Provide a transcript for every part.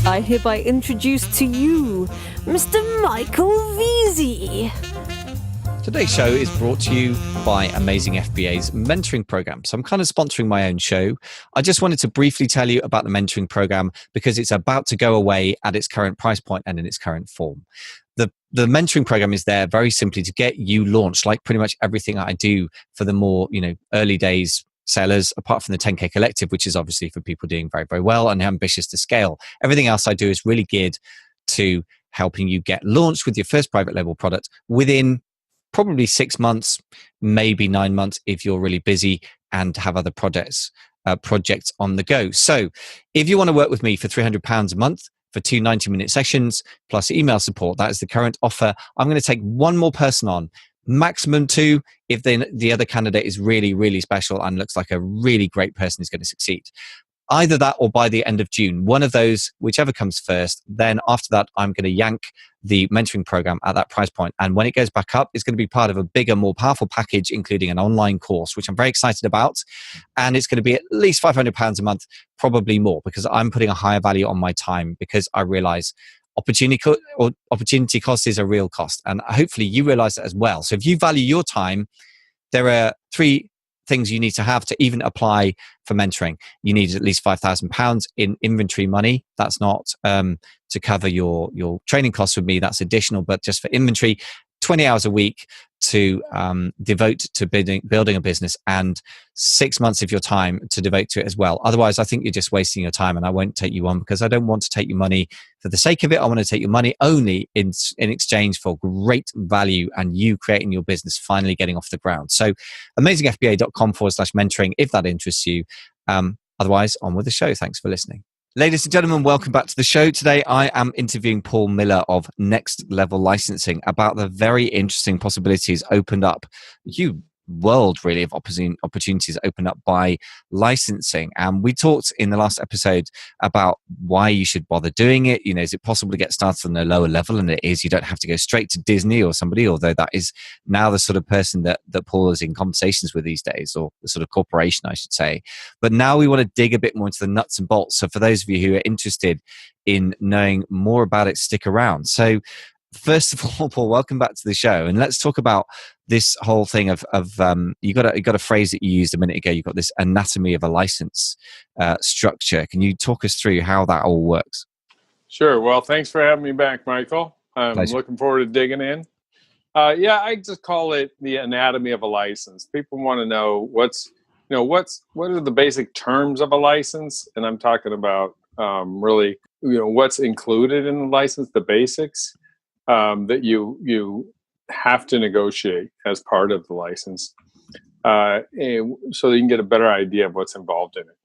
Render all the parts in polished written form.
I hereby introduce to you Mr. Michael Veazey. Today's show is brought to you by Amazing FBA's mentoring program. So I'm kind of sponsoring my own show. I just wanted to briefly tell you about the mentoring program because it's about to go away at its current price point and in its current form. The mentoring program is there very simply to get you launched, like pretty much everything I do for the more, early days sellers, apart from the 10K Collective, which is obviously for people doing very, very well and ambitious to scale. Everything else I do is really geared to helping you get launched with your first private label product within probably 6 months, maybe 9 months if you're really busy and have other projects on the go. So if you want to work with me for £300 a month for 2 90-minute sessions plus email support, that is the current offer. I'm going to take one more person on, maximum 2 if the other candidate is really, really special and looks like a really great person who's going to succeed. Either that or by the end of June, one of those, whichever comes first. Then after that, I'm going to yank the mentoring program at that price point. And when it goes back up, it's going to be part of a bigger, more powerful package, including an online course, which I'm very excited about. And it's going to be at least £500 a month, probably more, because I'm putting a higher value on my time because I realize opportunity cost is a real cost. And hopefully you realize that as well. So if you value your time, there are 3 things you need to have to even apply for mentoring. You need at least £5,000 in inventory money. That's not to cover your training costs with me. That's additional, but just for inventory, 20 hours a week to devote to building a business, and 6 months of your time to devote to it as well. Otherwise, I think you're just wasting your time, and I won't take you on because I don't want to take your money for the sake of it. I want to take your money only in exchange for great value and you creating your business finally getting off the ground. So amazingfba.com/mentoring if that interests you. Otherwise, on with the show. Thanks for listening. Ladies and gentlemen, welcome back to the show. Today, I am interviewing Paul Miller of Next Level Licensing about the very interesting possibilities opened up, world really of opportunities opened up by licensing. And we talked in the last episode about why you should bother doing it. Is it possible to get started on a lower level? And it is. You don't have to go straight to Disney or somebody, although that is now the sort of person that Paul is in conversations with these days, or the sort of corporation, I should say. But now we want to dig a bit more into the nuts and bolts. So for those of you who are interested in knowing more about it, stick around. So first of all, Paul, welcome back to the show, and let's talk about this whole thing of you got a phrase that you used a minute ago. You've got this anatomy of a license structure. Can you talk us through how that all works? Sure. Well, thanks for having me back, Michael. I'm Pleasure. Looking forward to digging in. I just call it the anatomy of a license. People want to know what are the basic terms of a license, and I'm talking about really what's included in the license, the basics. That you have to negotiate as part of the license, and so that you can get a better idea of what's involved in it.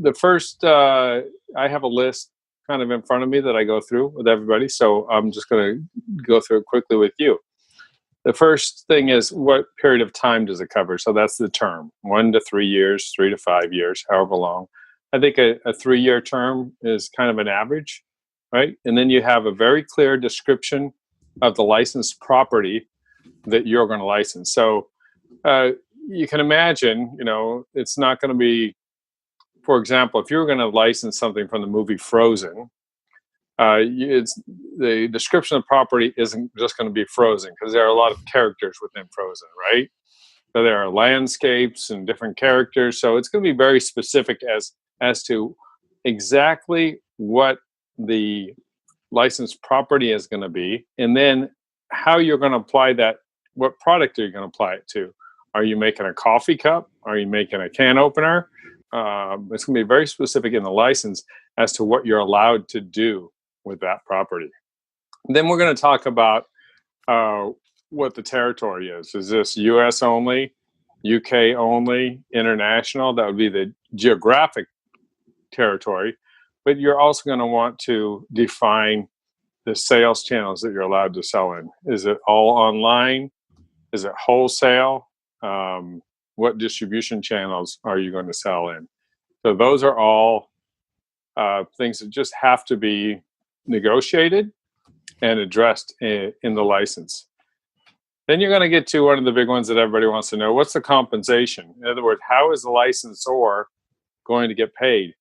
The first, I have a list kind of in front of me that I go through with everybody, so I'm just going to go through it quickly with you. The first thing is, what period of time does it cover? So that's the term, 1 to 3 years, 3 to 5 years, however long. I think a 3-year term is kind of an average. Right? And then you have a very clear description of the licensed property that you're going to license. So you can imagine, it's not going to be, for example, if you were going to license something from the movie Frozen, the description of property isn't just going to be Frozen, because there are a lot of characters within Frozen, right? So there are landscapes and different characters. So it's going to be very specific as to exactly what the licensed property is going to be, and then how you're going to apply that. What product are you going to apply it to? Are you making a coffee cup? Are you making a can opener? It's going to be very specific in the license as to what you're allowed to do with that property. Then we're going to talk about what the territory is. Is this U.S. only, UK only, international? That would be the geographic territory. But you're also going to want to define the sales channels that you're allowed to sell in. Is it all online? Is it wholesale? What distribution channels are you going to sell in? So those are all things that just have to be negotiated and addressed in the license. Then you're going to get to one of the big ones that everybody wants to know. What's the compensation? In other words, how is the licensor going to get paid?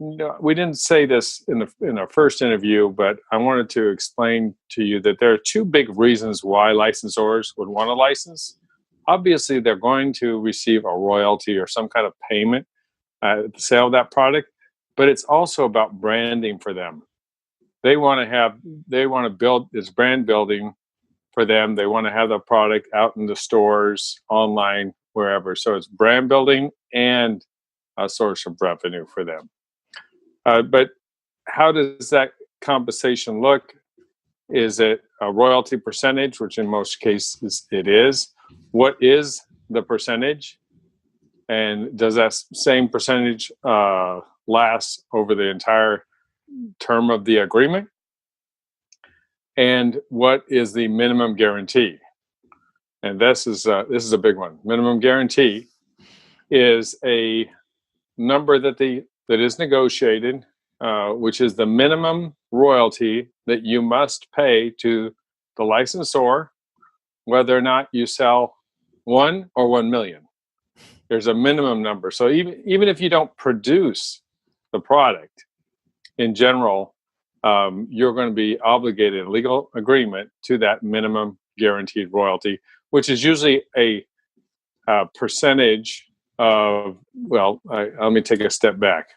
no, we didn't say this in our first interview, but I wanted to explain to you that there are two big reasons why licensors would want a license. Obviously, they're going to receive a royalty or some kind of payment at the sale of that product, but it's also about branding for them. They want to build this brand building for them. They want to have the product out in the stores, online, wherever. So it's brand building and a source of revenue for them. But how does that compensation look? Is it a royalty percentage, which in most cases it is? What is the percentage? And does that same percentage last over the entire term of the agreement? And what is the minimum guarantee? And this is a big one. Minimum guarantee is a number that is negotiated, which is the minimum royalty that you must pay to the licensor, whether or not you sell 1 or 1 million. There's a minimum number. So even if you don't produce the product, in general, you're going to be obligated in legal agreement to that minimum guaranteed royalty, which is usually a percentage of, let me take a step back.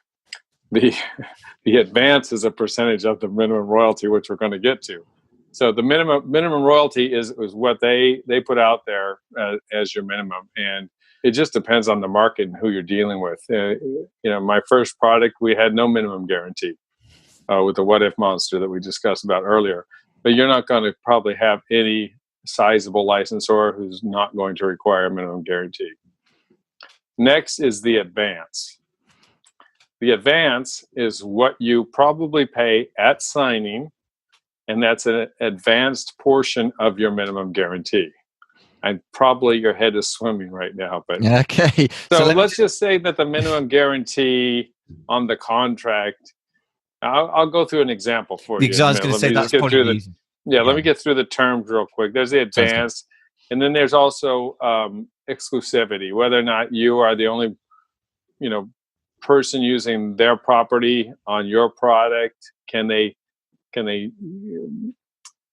The advance is a percentage of the minimum royalty, which we're going to get to. So the minimum royalty is what they put out there as your minimum, and it just depends on the market and who you're dealing with. My first product, we had no minimum guarantee with the What If Monster that we discussed about earlier. But you're not going to probably have any sizable licensor who's not going to require a minimum guarantee. Next is the advance. The advance is what you probably pay at signing, and that's an advanced portion of your minimum guarantee. And probably your head is swimming right now, but okay. So let's just say that the minimum guarantee on the contract. I'll go through an example for you. I was going to say that's probably easy. Let me get through the terms real quick. There's the advance, and then there's also exclusivity. Whether or not you are the only, person using their property on your product, can they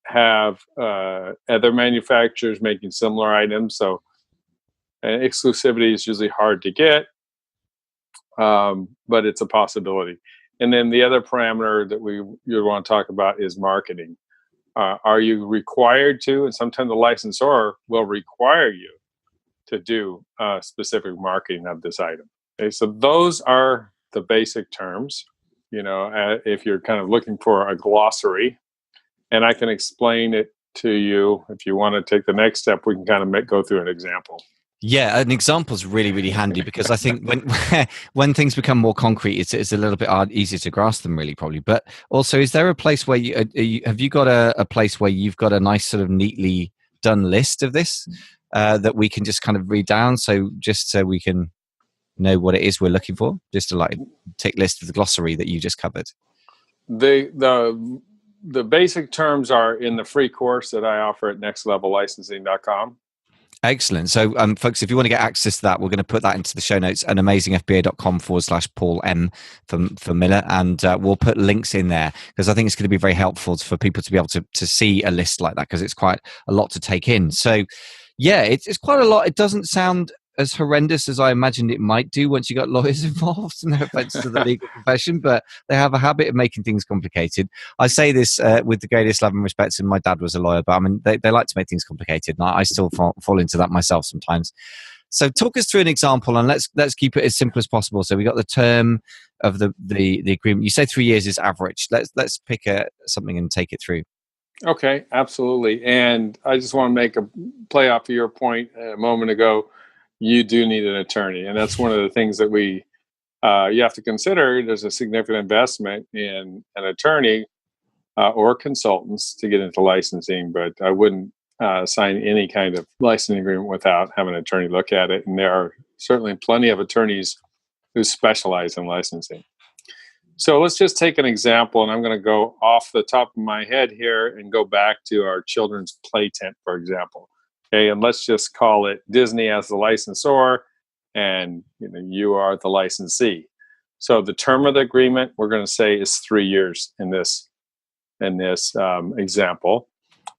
have other manufacturers making similar items? So exclusivity is usually hard to get, but it's a possibility. And then the other parameter that you want to talk about is marketing. Are you required to, and sometimes the licensor will require you to do specific marketing of this item. Okay, so those are the basic terms. If you're kind of looking for a glossary, and I can explain it to you. If you want to take the next step, we can kind of go through an example. Yeah, an example is really, really handy, because I think when things become more concrete, it's a little bit easier to grasp them, really, probably. But also, is there a place where have you got a place where you've got a nice sort of neatly done list of this that we can just kind of read down, so we can know what it is we're looking for, just to like take list of the glossary that you just covered? The basic terms are in the free course that I offer at nextlevellicensing.com. Excellent. So, folks, if you want to get access to that, we're going to put that into the show notes at amazingfba.com/Paul M for Miller. And we'll put links in there, because I think it's going to be very helpful for people to be able to see a list like that, because it's quite a lot to take in. So, yeah, it's quite a lot. It doesn't sound as horrendous as I imagined it might do once you got lawyers involved. No offense to the legal profession, but they have a habit of making things complicated. I say this with the greatest love and respect, and my dad was a lawyer, but I mean, they like to make things complicated, and I still fall into that myself sometimes. So talk us through an example, and let's keep it as simple as possible. So we got the term of the agreement. You say 3 years is average. Let's pick something and take it through. Okay, absolutely. And I just want to make a play off of your point a moment ago. You do need an attorney, and that's one of the things that you have to consider. There's a significant investment in an attorney or consultants to get into licensing, but I wouldn't sign any kind of licensing agreement without having an attorney look at it. And there are certainly plenty of attorneys who specialize in licensing. So let's just take an example, and I'm going to go off the top of my head here and go back to our children's play tent, for example. Okay, and let's just call it Disney as the licensor, and you are the licensee. So the term of the agreement, we're going to say, is 3 years in this example.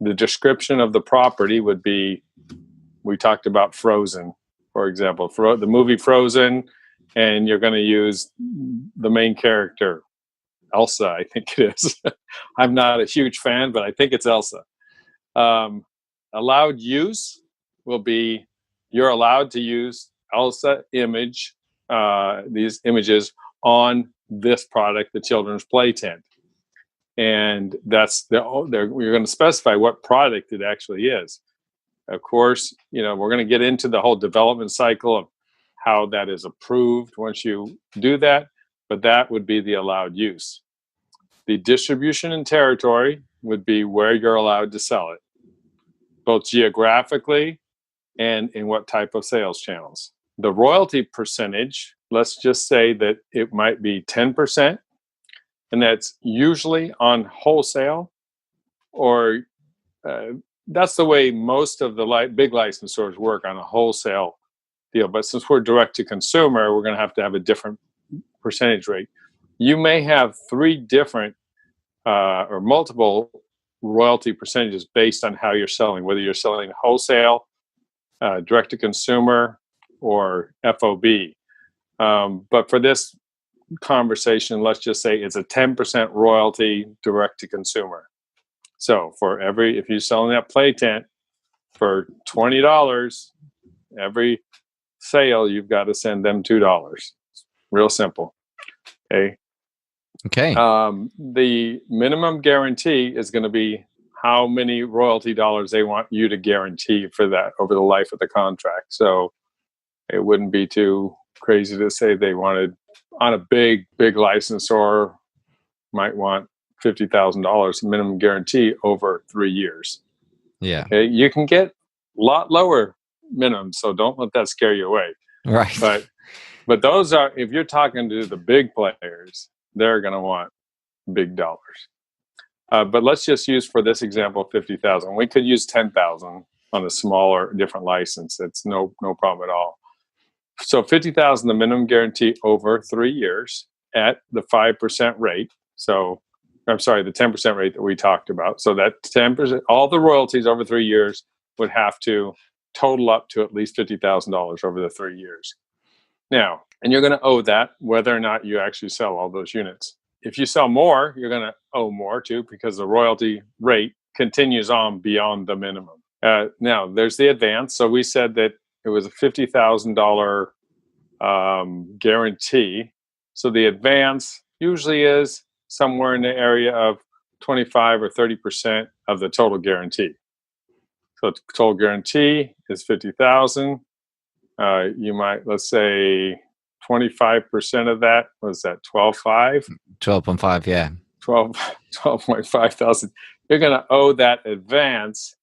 The description of the property would be, we talked about Frozen, for example, the movie Frozen, and you're going to use the main character, Elsa, I think it is. I'm not a huge fan, but I think it's Elsa. Allowed use will be, you're allowed to use Elsa these images on this product, the children's play tent. And you're going to specify what product it actually is. Of course, we're going to get into the whole development cycle of how that is approved once you do that, but that would be the allowed use. The distribution and territory would be where you're allowed to sell it, both geographically and in what type of sales channels. The royalty percentage, let's just say that it might be 10%, and that's usually on wholesale, or that's the way most of the big licensors work, on a wholesale deal. But since we're direct to consumer, we're going to have a different percentage rate. You may have 3 different or multiple royalty percentages based on how you're selling, whether you're selling wholesale, direct to consumer, or FOB. But for this conversation, let's just say it's a 10% royalty direct to consumer. So if you're selling that play tent for $20, every sale you've got to send them $2. Real simple. Okay. The minimum guarantee is going to be how many royalty dollars they want you to guarantee for that over the life of the contract. So it wouldn't be too crazy to say they wanted, on a big licensor, might want $50,000 minimum guarantee over 3 years. Yeah. Okay? You can get a lot lower minimum, so don't let that scare you away. Right. But those are, if you're talking to the big players, they're going to want big dollars. But let's just use, for this example, 50,000. We could use 10,000 on a smaller, different license. It's no problem at all. So 50,000, the minimum guarantee over 3 years at the 5% rate. So, I'm sorry, the 10% rate that we talked about. So that 10%, all the royalties over 3 years would have to total up to at least $50,000 over the 3 years. Now, and you're going to owe that whether or not you actually sell all those units. If you sell more, you're going to owe more too, because the royalty rate continues on beyond the minimum. Now, there's the advance. So we said that it was a $50,000 guarantee. So the advance usually is somewhere in the area of 25 or 30% of the total guarantee. So the total guarantee is 50,000. You might, let's say, 25% of that, was that 12.5? 12.5, yeah. 12.5 thousand. You're going to owe that advance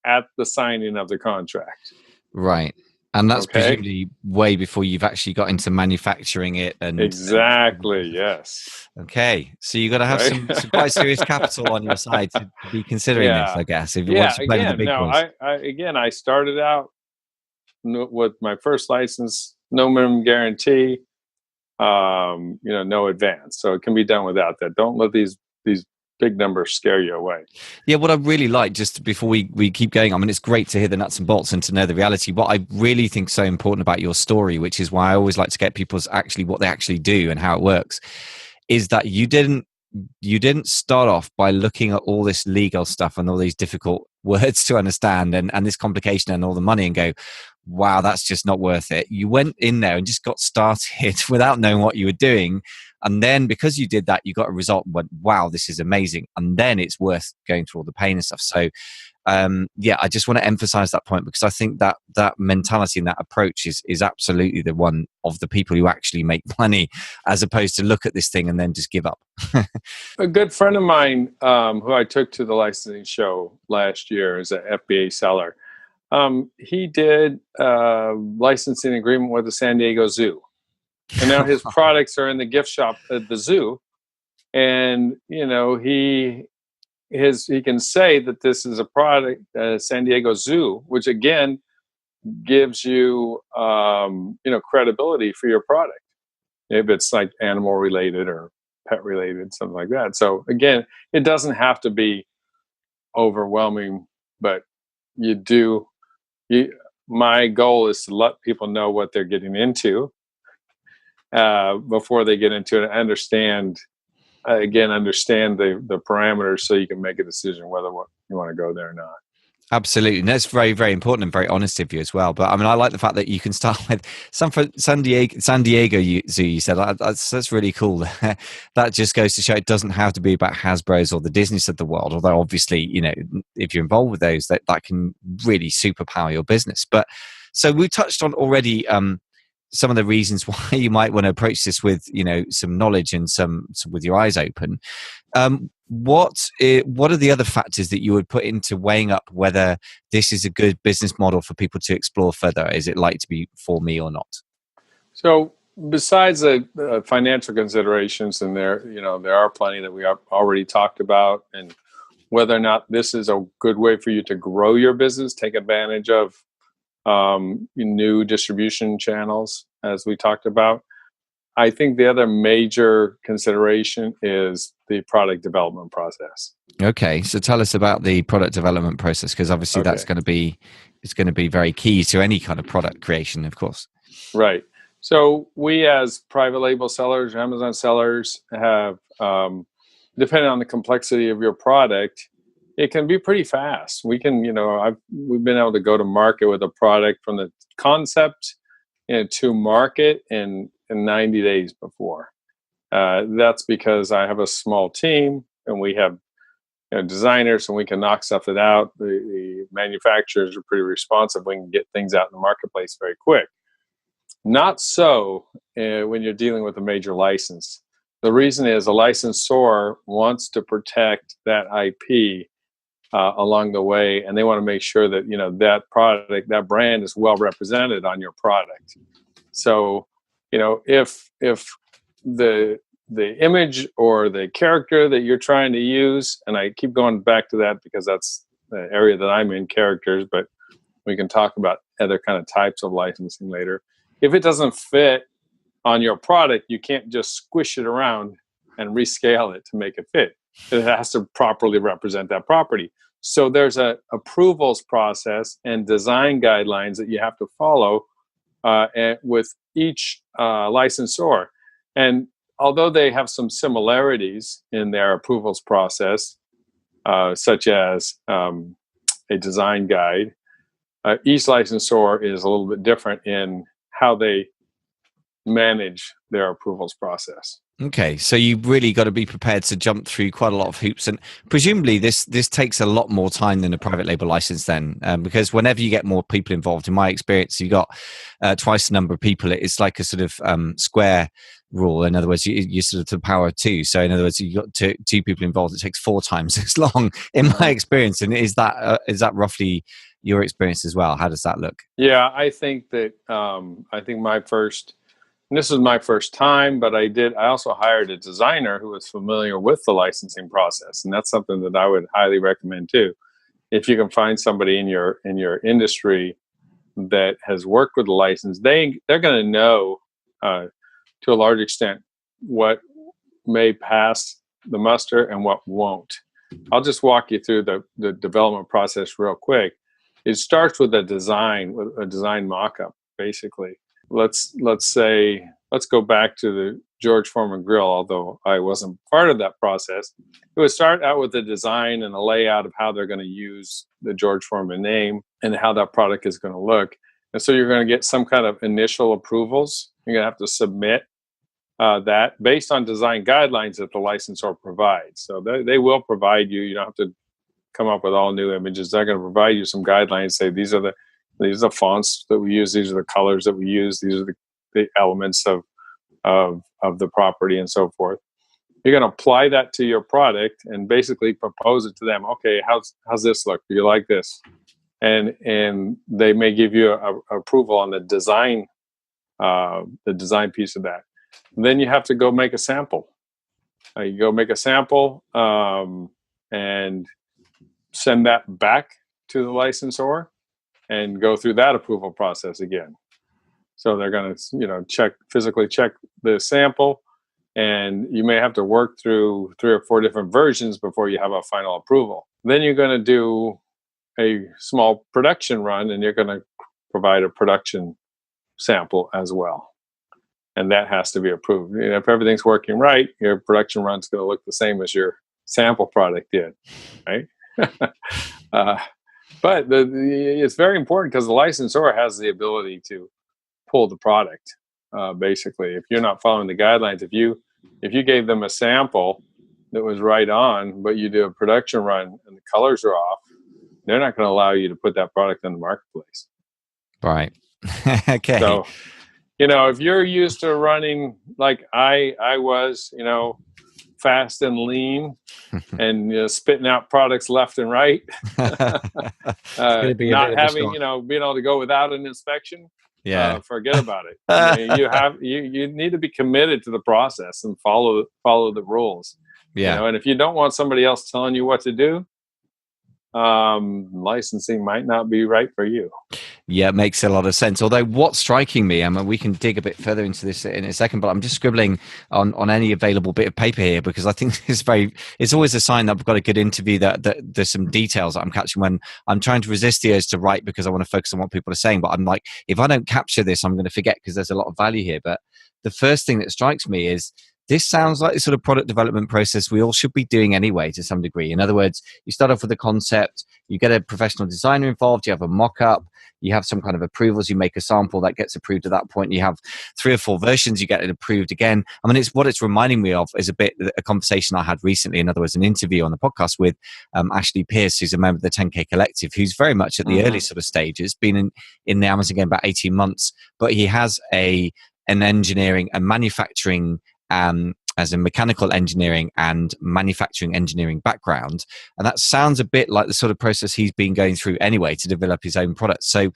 at the signing of the contract. Right. And that's presumably way before you've actually got into manufacturing it. Exactly, yes. Okay. So you've got to have some quite serious capital on your side to be considering this, I guess. If you want to play with the big boys. I started out with my first license, no minimum guarantee, no advance. So it can be done without that. Don't let these big numbers scare you away. Yeah, what I really like, just before we keep going, I mean, it's great to hear the nuts and bolts and to know the reality. What I really think is so important about your story, which is why I always like to get people's actually what they actually do and how it works, is that you didn't start off by looking at all this legal stuff and all these difficult words to understand and this complication and all the money and go, wow, that's just not worth it. You went in there and just got started without knowing what you were doing. And then because you did that, you got a result and went, wow, this is amazing. And then it's worth going through all the pain and stuff. So, I just want to emphasize that point, because I think that mentality and that approach is absolutely the one of the people who actually make money, as opposed to look at this thing and then just give up. A good friend of mine who I took to the licensing show last year is an FBA seller. He did a licensing agreement with the San Diego Zoo. And now his products are in the gift shop at the zoo. And, he can say that this is a product, San Diego Zoo, which again gives you, credibility for your product. if it's like animal related or pet related, something like that. So again, it doesn't have to be overwhelming, but you do. My goal is to let people know what they're getting into before they get into it. Understand understand the parameters so you can make a decision whether you want to go there or not. Absolutely. And that's very, very important and very honest of you as well. But I mean, I like the fact that you can start with San Diego Zoo. You said that's really cool. That just goes to show it doesn't have to be about Hasbro's or the Disneys of the world. Although obviously, if you're involved with those, that can really superpower your business. But so we touched on already some of the reasons why you might want to approach this with some knowledge and some with your eyes open. What are the other factors that you would put into weighing up whether this is a good business model for people to explore further? Is it likely to be for me or not? So besides the financial considerations, and there are plenty that we have already talked about, and whether or not this is a good way for you to grow your business, take advantage of new distribution channels, as we talked about. I think the other major consideration is the product development process. Okay, so tell us about the product development process, because obviously that's going to be very key to any kind of product creation, of course. Right. So we, as private label sellers, Amazon sellers, have depending on the complexity of your product, it can be pretty fast. We can, we've been able to go to market with a product from the concept to market in 90 days before. That's because I have a small team and we have designers, and we can knock stuff out. The manufacturers are pretty responsive. We can get things out in the marketplace very quick. Not so when you're dealing with a major license. The reason is a licensor wants to protect that IP along the way, and they want to make sure that that product, that brand, is well represented on your product. So if the image or the character that you're trying to use, and I keep going back to that because that's the area that I'm in, characters, but we can talk about other kind of types of licensing later. If it doesn't fit on your product, you can't just squish it around and rescale it to make it fit. It has to properly represent that property. So there's a approvals process and design guidelines that you have to follow with each licensor. And although they have some similarities in their approvals process, such as a design guide, each licensor is a little bit different in how they manage their approvals process. Okay, so you've really got to be prepared to jump through quite a lot of hoops, and presumably this takes a lot more time than a private label license then, because whenever you get more people involved, in my experience, you got twice the number of people. It's like a sort of square rule. In other words, you sort of to the power of two. So in other words, you got two people involved, it takes 4 times as long, in my experience. And is that roughly your experience as well? How does that look? Yeah, I think that this was my first time, but I also hired a designer who was familiar with the licensing process, and that's something that I would highly recommend too. If you can find somebody in your industry that has worked with the license, they're going to know to a large extent what may pass the muster and what won't. I'll just walk you through the development process real quick. It starts with a design mock-up, basically. Let's go back to the George Foreman grill, although I wasn't part of that process. It would start out with the design and a layout of how they're going to use the George Foreman name and how that product is going to look. And so you're going to get some kind of initial approvals. You're going to have to submit that based on design guidelines that the licensor provides. So they will provide you. You don't have to come up with all new images. They're going to provide you some guidelines. Say these are the fonts that we use. These are the colors that we use. These are the elements of the property and so forth. You're going to apply that to your product and basically propose it to them. Okay, how's this look? Do you like this? And they may give you a approval on the design piece of that. And then you have to go make a sample. You go make a sample and send that back to the licensor and go through that approval process again. So they're going to physically check the sample, and you may have to work through 3 or 4 different versions before you have a final approval. Then you're going to do a small production run, and you're going to provide a production sample as well. And that has to be approved. If everything's working right, your production run's going to look the same as your sample product did, right? But it's very important because the licensor has the ability to pull the product. Basically, if you're not following the guidelines, if you gave them a sample that was right on, but you do a production run and the colors are off, they're not going to allow you to put that product in the marketplace. Right. Okay. So, if you're used to running like I was, fast and lean and spitting out products left and right, not having, being able to go without an inspection, forget about it. You need to be committed to the process and follow the rules. Yeah. And if you don't want somebody else telling you what to do, licensing might not be right for you. Yeah, it makes a lot of sense. Although what's striking me, I mean, we can dig a bit further into this in a second, but I'm just scribbling on any available bit of paper here because I think it's always a sign that I've got a good interview, that there's some details that I'm catching when I'm trying to resist the urge to write because I want to focus on what people are saying. But I'm like, if I don't capture this, I'm going to forget because there's a lot of value here. But the first thing that strikes me is this sounds like the sort of product development process we all should be doing anyway to some degree. In other words, you start off with a concept, you get a professional designer involved, you have a mock-up, you have some kind of approvals, you make a sample that gets approved at that point, you have 3 or 4 versions, you get it approved again. I mean, it's reminding me of is a conversation I had recently, in other words, an interview on the podcast with Ashley Pierce, who's a member of the 10K Collective, who's very much at the early sort of stages, been in the Amazon game about 18 months, but he has an engineering and manufacturing as a mechanical engineering and manufacturing engineering background. And that sounds a bit like the sort of process he's been going through anyway to develop his own products. So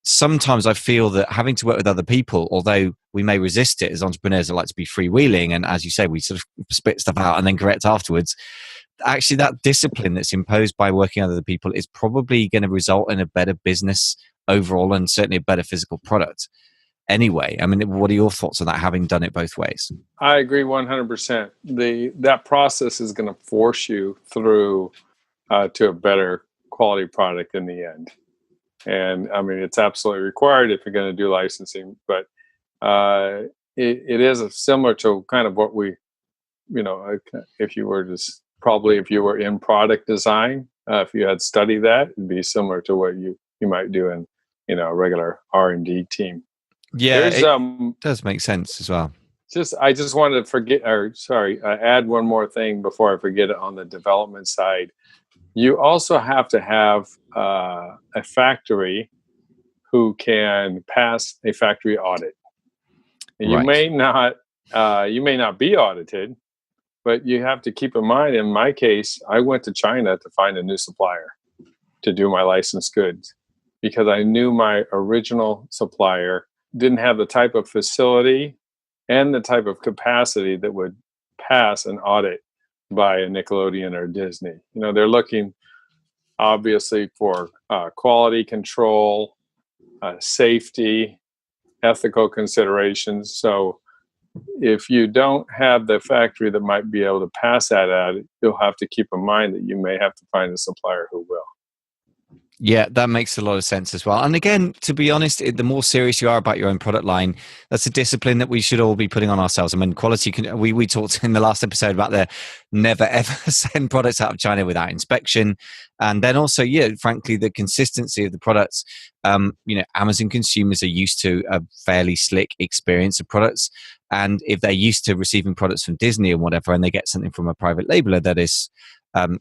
sometimes I feel that having to work with other people, although we may resist it as entrepreneurs that like to be freewheeling, and as you say, we sort of spit stuff out and then correct afterwards, actually that discipline that's imposed by working with other people is probably going to result in a better business overall and certainly a better physical product. Anyway, I mean, what are your thoughts on that, having done it both ways? I agree 100%. That process is going to force you through to a better quality product in the end. And I mean, it's absolutely required if you're going to do licensing, but it is similar to kind of what we, if you were in product design, if you had studied that, it'd be similar to what you might do in, a regular R&D team. Yeah, it does make sense as well. I just wanted to add one more thing before I forget it on the development side. You also have to have a factory who can pass a factory audit. And you may not be audited, but you have to keep in mind, in my case, I went to China to find a new supplier to do my licensed goods because I knew my original supplier didn't have the type of facility and the type of capacity that would pass an audit by a Nickelodeon or Disney. They're looking obviously for quality control, safety, ethical considerations. So if you don't have the factory that might be able to pass that audit, you'll have to keep in mind that you may have to find a supplier who will. Yeah, that makes a lot of sense as well. And again, to be honest, the more serious you are about your own product line, that's a discipline that we should all be putting on ourselves. I mean, quality, we talked in the last episode about the never ever send products out of China without inspection. And then also, frankly, the consistency of the products. Amazon consumers are used to a fairly slick experience of products. And if they're used to receiving products from Disney or whatever, and they get something from a private labeler that is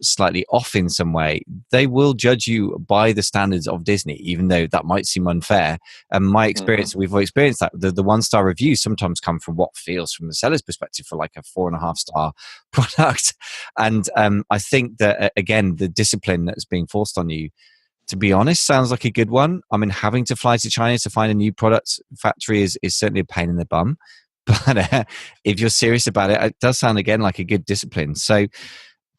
slightly off in some way, they will judge you by the standards of Disney, even though that might seem unfair. And my experience, we've all experienced that. The 1-star reviews sometimes come from what feels from the seller's perspective for like a 4.5-star product. And I think that, again, the discipline that's being forced on you, to be honest, sounds like a good one. I mean, having to fly to China to find a new product factory is certainly a pain in the bum. But if you're serious about it, it does sound, again, like a good discipline. So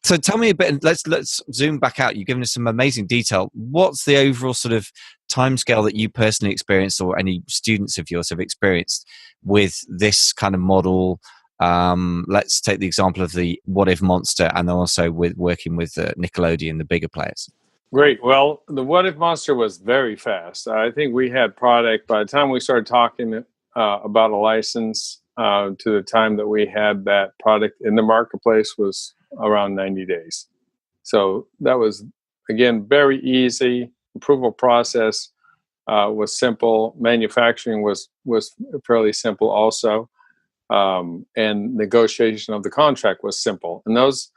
So tell me a bit. Let's zoom back out. You've given us some amazing detail. What's the overall sort of timescale that you personally experienced, or any students of yours have experienced with this kind of model? Let's take the example of the What If Monster, and also with working with Nickelodeon, the bigger players. Great. Well, the What If Monster was very fast. I think we had product by the time we started talking about a license to the time that we had that product in the marketplace was around 90 days. So that was, again, very easy. Approval process was simple. Manufacturing was fairly simple also. And negotiation of the contract was simple. And those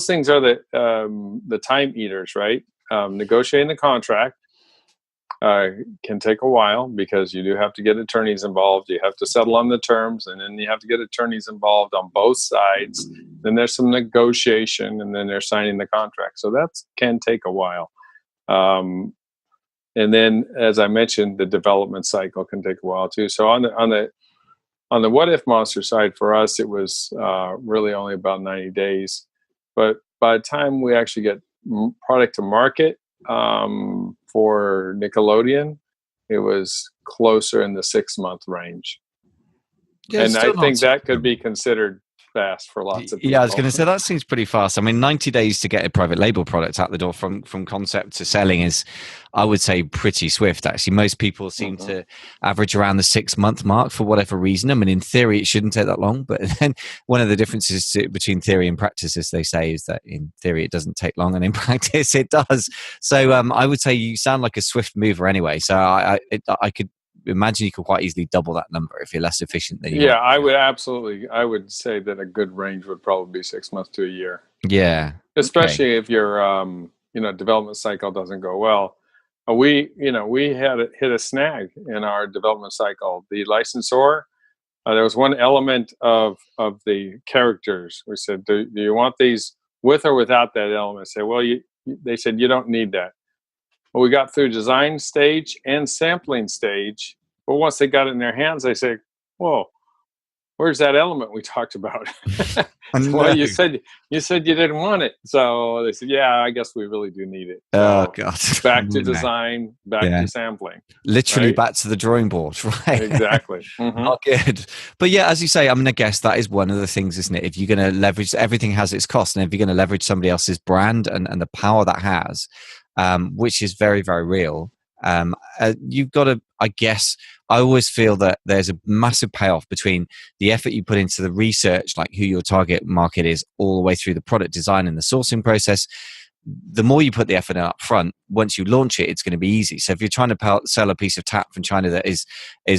things are the time eaters, right? Negotiating the contract can take a while because you do have to get attorneys involved. You have to settle on the terms, and then you have to get attorneys involved on both sides. Then there's some negotiation, and then they're signing the contract. So that can take a while. And then, as I mentioned, the development cycle can take a while too. So on the What If Monster side, for us, it was really only about 90 days. But by the time we actually get product to market for Nickelodeon, it was closer in the 6-month range. Yeah, and I think that could be considered fast for lots of people. Yeah, I was going to say that seems pretty fast. I mean, 90 days to get a private label product out the door from concept to selling is, I would say, pretty swift. Actually, most people seem to average around the 6-month mark for whatever reason. I mean, in theory, it shouldn't take that long, but then one of the differences between theory and practice, as they say, is that in theory it doesn't take long, and in practice it does. So I would say you sound like a swift mover anyway. So I could imagine you could quite easily double that number if you're less efficient than you are. I would absolutely. I would say that a good range would probably be 6 months to a year. Yeah, especially if your development cycle doesn't go well. We had hit a snag in our development cycle. The licensor, there was one element of the characters. We said, do you want these with or without that element? I said, well, they said you don't need that. Well, we got through design stage and sampling stage, but once they got it in their hands, they said, whoa, where's that element we talked about? Well, you said you didn't want it. So they said, yeah, I guess we really do need it. So God. Back to design, back to sampling. Literally right? Back to the drawing board, right? Exactly. Not good. But yeah, as you say, I mean, I guess that is one of the things, isn't it? If you're going to leverage, everything has its cost. And if you're going to leverage somebody else's brand and the power that has, which is very, very real, you've got to, I guess, I always feel that there's a massive payoff between the effort you put into the research, like who your target market is, all the way through the product design and the sourcing process. The more you put the effort in up front, once you launch it, it's going to be easy. So if you're trying to sell a piece of tap from China that is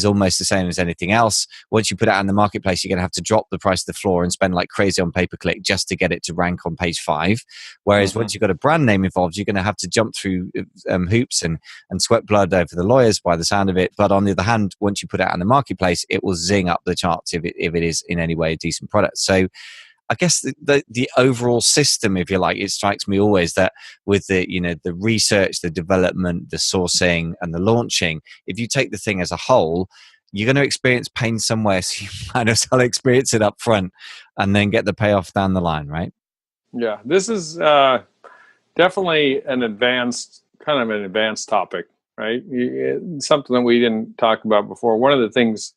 almost the same as anything else, once you put it out in the marketplace, you're going to have to drop the price to the floor and spend like crazy on pay-per-click just to get it to rank on page 5. Whereas once you've got a brand name involved, you're going to have to jump through hoops and sweat blood over the lawyers by the sound of it. But on the other hand, once you put it out in the marketplace, it will zing up the charts if it is in any way a decent product. So I guess the overall system, if you like, it strikes me always that with the research, the development, the sourcing, and the launching, if you take the thing as a whole, you're going to experience pain somewhere, so you might as well experience it up front and then get the payoff down the line, right? Yeah, this is definitely an advanced topic, right? Something that we didn't talk about before. One of the things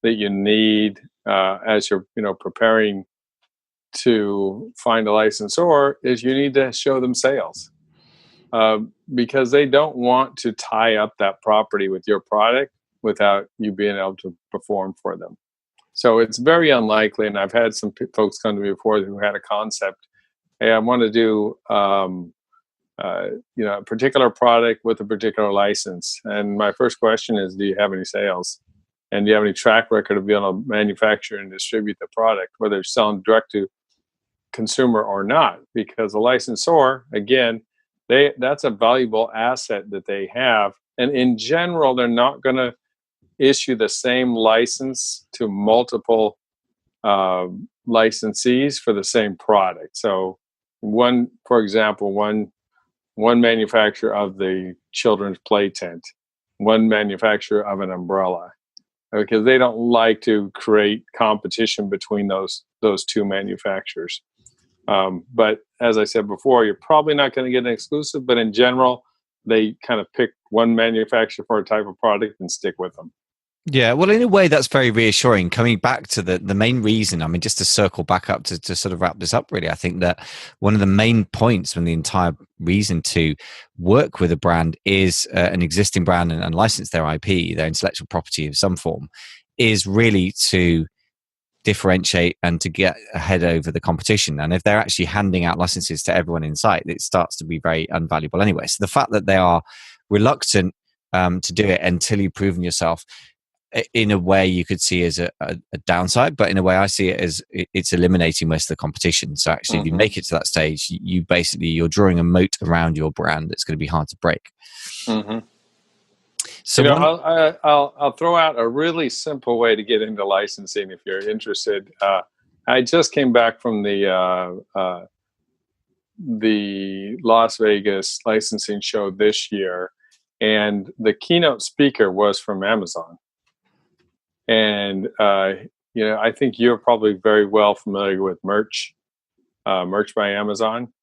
that you need as you're preparing to find a licensor is you need to show them sales, because they don't want to tie up that property with your product without you being able to perform for them. So it's very unlikely, and I've had some folks come to me before who had a concept, hey, I want to do a particular product with a particular license, and my first question is, do you have any sales? And do you have any track record of being able to manufacture and distribute the product, whether it's selling direct to consumer or not? Because a licensor, again, that's a valuable asset that they have. And in general, they're not going to issue the same license to multiple licensees for the same product. So for example, one manufacturer of the children's play tent, one manufacturer of an umbrella, because they don't like to create competition between those two manufacturers. But as I said before, you're probably not going to get an exclusive. But in general, they kind of pick one manufacturer for a type of product and stick with them. Yeah, well, in a way, that's very reassuring. Coming back to the main reason, I mean, just to circle back up to sort of wrap this up, really, I think that one of the main points when the entire reason to work with a brand is an existing brand and license their IP, their intellectual property of some form, is really to differentiate and to get ahead over the competition. And if they're actually handing out licenses to everyone in sight, it starts to be very unvaluable anyway. So the fact that they are reluctant to do it until you've proven yourself, in a way you could see as a downside, but in a way I see it as it's eliminating most of the competition. So actually, if you make it to that stage, you're drawing a moat around your brand that's going to be hard to break. So I'll throw out a really simple way to get into licensing if you're interested. I just came back from the Las Vegas licensing show this year, and the keynote speaker was from Amazon. And I think you're probably very well familiar with Merch by Amazon,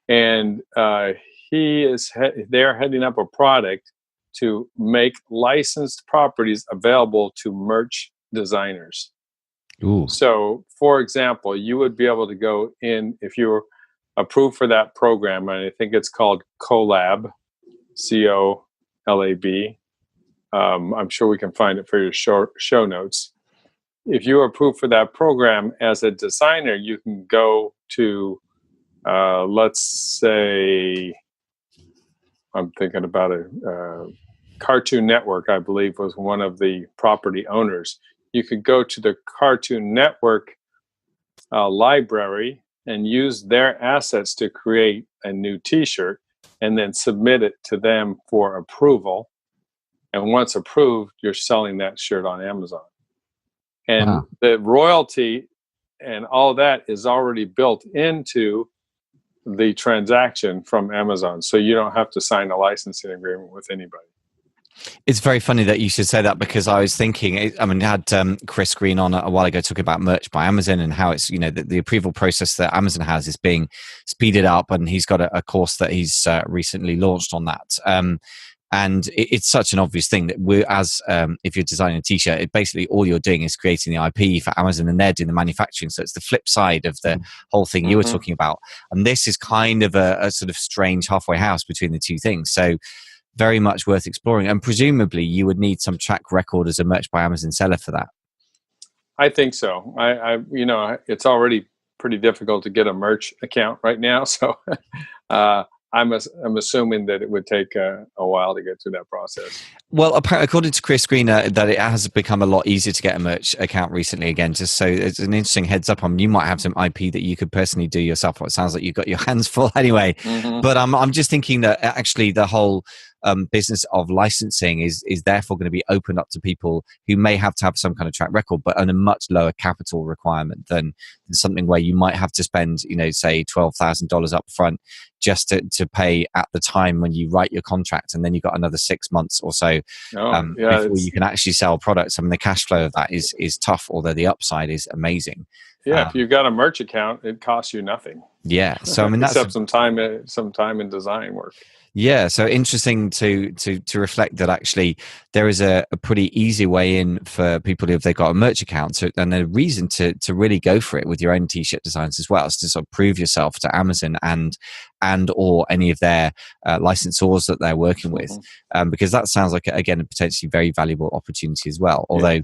and they're heading up a product to make licensed properties available to merch designers. Ooh. So, for example, you would be able to go in if you were approved for that program, and I think it's called CoLab, CoLab. I'm sure we can find it for your show notes. If you are approved for that program as a designer, you can go to, let's say, I'm thinking about a Cartoon Network, I believe, was one of the property owners. You could go to the Cartoon Network library and use their assets to create a new T-shirt and then submit it to them for approval. And once approved, you're selling that shirt on Amazon. And the royalty and all that is already built into the transaction from Amazon. So you don't have to sign a licensing agreement with anybody. It's very funny that you should say that, because I was thinking, I mean, I had Chris Green on a while ago talking about Merch by Amazon and how it's, the approval process that Amazon has is being speeded up, and he's got a course that he's recently launched on that. And it's such an obvious thing that if you're designing a T-shirt, basically all you're doing is creating the IP for Amazon, and they're doing the manufacturing. So it's the flip side of the whole thing you were talking about. And this is kind of a sort of strange halfway house between the two things. So very much worth exploring. And presumably you would need some track record as a Merch by Amazon seller for that. I think so. It's already pretty difficult to get a merch account right now. So I'm assuming that it would take a while to get through that process. Well, according to Chris Green, that it has become a lot easier to get a merch account recently. Again, just so it's an interesting heads up on, you might have some IP that you could personally do yourself. Well, it sounds like you've got your hands full anyway. But I'm just thinking that actually the whole business of licensing is therefore going to be opened up to people who may have to have some kind of track record, but on a much lower capital requirement than something where you might have to spend, say $12,000 up front just to pay at the time when you write your contract, and then you've got another 6 months or so before you can actually sell products. I mean, the cash flow of that is tough, although the upside is amazing. Yeah, if you've got a merch account, it costs you nothing. Yeah, so I mean, that's except some time in design work. Yeah, so interesting to reflect that actually there is a pretty easy way in for people if they've got a merch account, and a reason to really go for it with your own T-shirt designs as well, is to sort of prove yourself to Amazon and or any of their licensors that they're working with, because that sounds like, again, a potentially very valuable opportunity as well. Although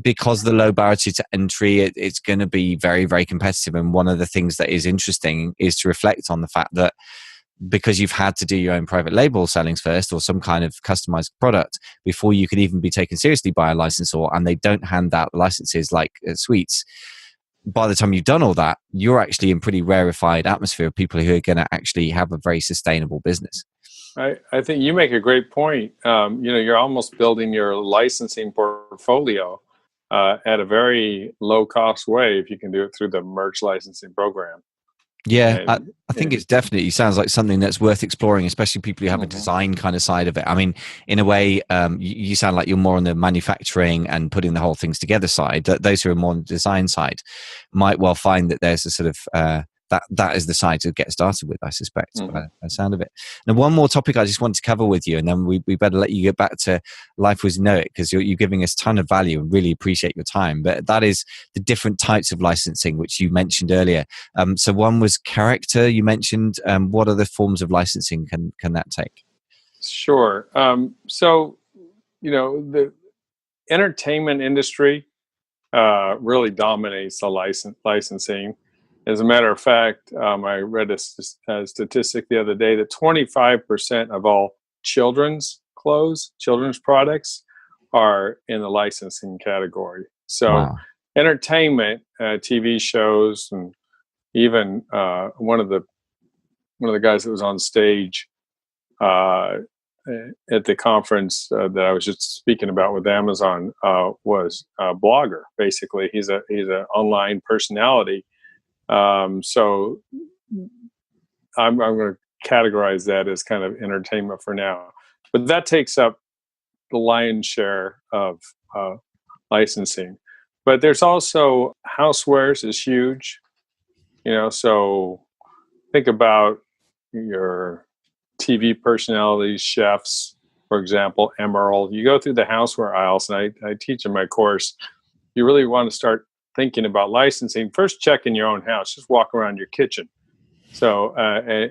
because the low barrier to entry, it's going to be very, very competitive. And one of the things that is interesting is to reflect on the fact that because you've had to do your own private label sellings first, or some kind of customized product, before you could even be taken seriously by a licensor, and they don't hand out licenses like sweets. By the time you've done all that, you're actually in pretty rarefied atmosphere of people who are going to actually have a very sustainable business. I think you make a great point. You're almost building your licensing portfolio at a very low cost way if you can do it through the merch licensing program. Yeah, I think it's definitely sounds like something that's worth exploring, especially people who have a design kind of side of it. I mean, in a way, you sound like you're more on the manufacturing and putting the whole things together side. Those who are more on the design side might well find that there's a sort of that is the side to get started with, I suspect, by the sound of it. Now, one more topic I just want to cover with you, and then we better let you get back to life as we know it, because you're giving us a ton of value and really appreciate your time. But that is the different types of licensing, which you mentioned earlier. So one was character, you mentioned. What other forms of licensing can that take? Sure. So, the entertainment industry really dominates the licensing. As a matter of fact, I read a statistic the other day that 25% of all children's products are in the licensing category. So, wow. Entertainment, TV shows, and even one of the guys that was on stage at the conference that I was just speaking about with Amazon was a blogger. Basically, he's an online personality. So I'm going to categorize that as kind of entertainment for now. But that takes up the lion's share of licensing. But there's also housewares is huge. So think about your TV personalities, chefs, for example, Emerald. You go through the houseware aisles, and I teach in my course. You really want to start thinking about licensing. First, check in your own house. Just walk around your kitchen. So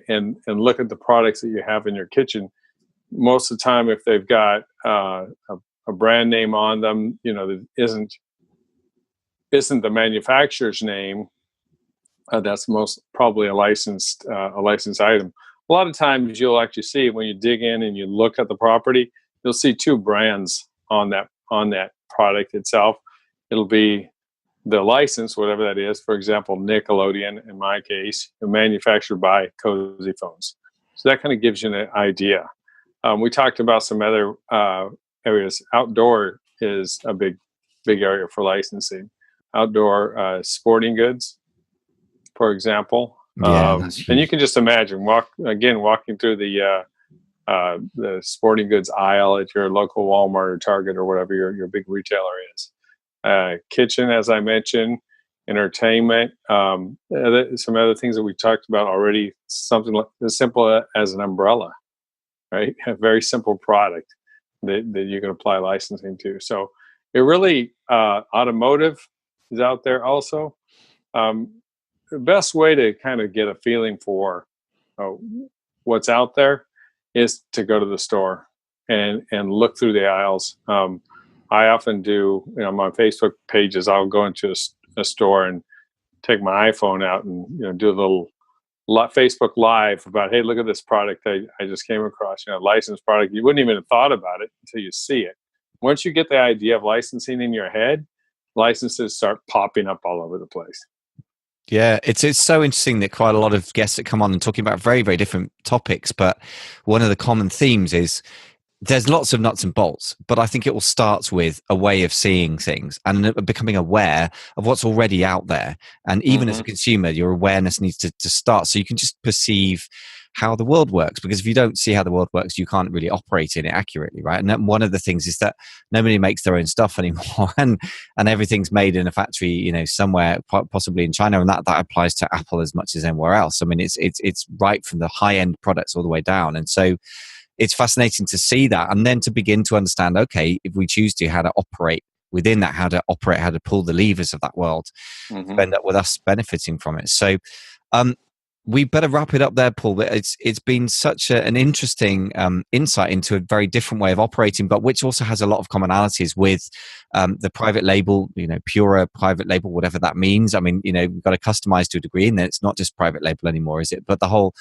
and look at the products that you have in your kitchen. Most of the time, if they've got a brand name on them, that isn't the manufacturer's name, that's most probably a licensed item. A lot of times you'll actually see when you dig in and you look at the property, you'll see two brands on that product itself. It'll be the license, whatever that is. For example, Nickelodeon, in my case, manufactured by Cozy Phones. So that kind of gives you an idea. We talked about some other areas. Outdoor is a big area for licensing. Outdoor sporting goods, for example. And you can just imagine walking through the sporting goods aisle at your local Walmart or Target or whatever your big retailer is. Kitchen, as I mentioned, entertainment, some other things that we talked about already. Something like as simple as an umbrella, right? A very simple product that you can apply licensing to. So it really automotive is out there also. The best way to kind of get a feeling for what's out there is to go to the store and look through the aisles. I often do, my Facebook pages, I'll go into a store and take my iPhone out and, do a little Facebook Live about, hey, look at this product I just came across, licensed product. You wouldn't even have thought about it until you see it. Once you get the idea of licensing in your head, licenses start popping up all over the place. Yeah, it's so interesting that quite a lot of guests that come on and talking about very, very different topics, but one of the common themes is there's lots of nuts and bolts, but I think it all starts with a way of seeing things and becoming aware of what's already out there. And even as a consumer, your awareness needs to start so you can just perceive how the world works, because if you don't see how the world works, you can't really operate in it accurately, right? And one of the things is that nobody makes their own stuff anymore, and everything's made in a factory, somewhere possibly in China, and that applies to Apple as much as anywhere else. I mean, it's right from the high end products all the way down, and so it's fascinating to see that, and then to begin to understand, okay, if we choose to, how to operate within that, how to pull the levers of that world, to end up with us benefiting from it. So, we better wrap it up there, Paul. But it's been such an interesting insight into a very different way of operating, but which also has a lot of commonalities with the private label, Pura private label, whatever that means. I mean, we've got to customize to a degree, and then it's not just private label anymore, is it? But the whole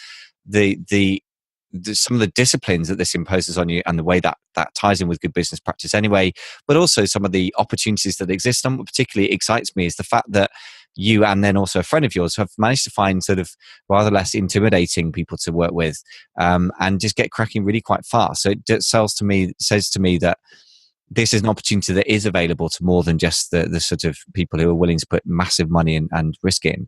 some of the disciplines that this imposes on you, and the way that ties in with good business practice anyway, but also some of the opportunities that exist. And what particularly excites me is the fact that you, and then also a friend of yours, have managed to find sort of rather less intimidating people to work with, and just get cracking really quite fast. So it says to me that this is an opportunity that is available to more than just the sort of people who are willing to put massive money and risk in.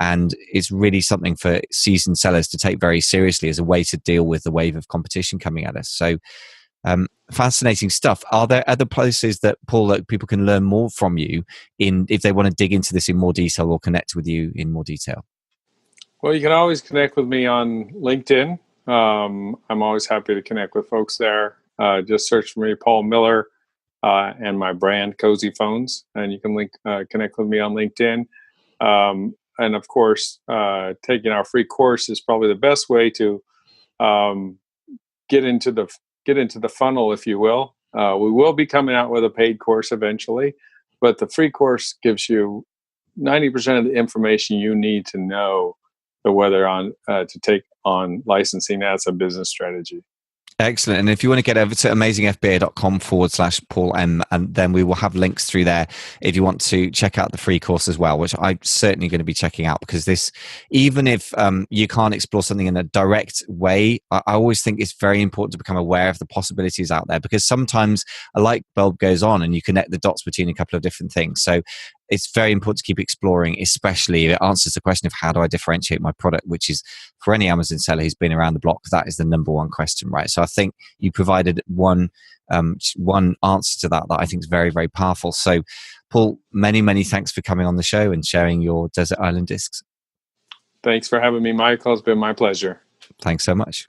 And it's really something for seasoned sellers to take very seriously as a way to deal with the wave of competition coming at us. So fascinating stuff. Are there other places that, Paul, that people can learn more from you if they want to dig into this in more detail or connect with you in more detail? Well, you can always connect with me on LinkedIn. I'm always happy to connect with folks there. Just search for me, Paul Miller, and my brand, Cozy Phones, and you can connect with me on LinkedIn. And of course, taking our free course is probably the best way to get into the funnel, if you will. We will be coming out with a paid course eventually, but the free course gives you 90% of the information you need to know whether to take on licensing as a business strategy. Excellent. And if you want to get over to amazingfba.com/Paul M, and then we will have links through there if you want to check out the free course as well, which I'm certainly going to be checking out, because this, even if you can't explore something in a direct way, I always think it's very important to become aware of the possibilities out there, because sometimes a light bulb goes on and you connect the dots between a couple of different things. So it's very important to keep exploring, especially if it answers the question of how do I differentiate my product, which is, for any Amazon seller who's been around the block, that is the number one question, right? So I think you provided one answer to that I think is very, very powerful. So Paul, many, many thanks for coming on the show and sharing your Desert Island Discs. Thanks for having me, Michael. It's been my pleasure. Thanks so much.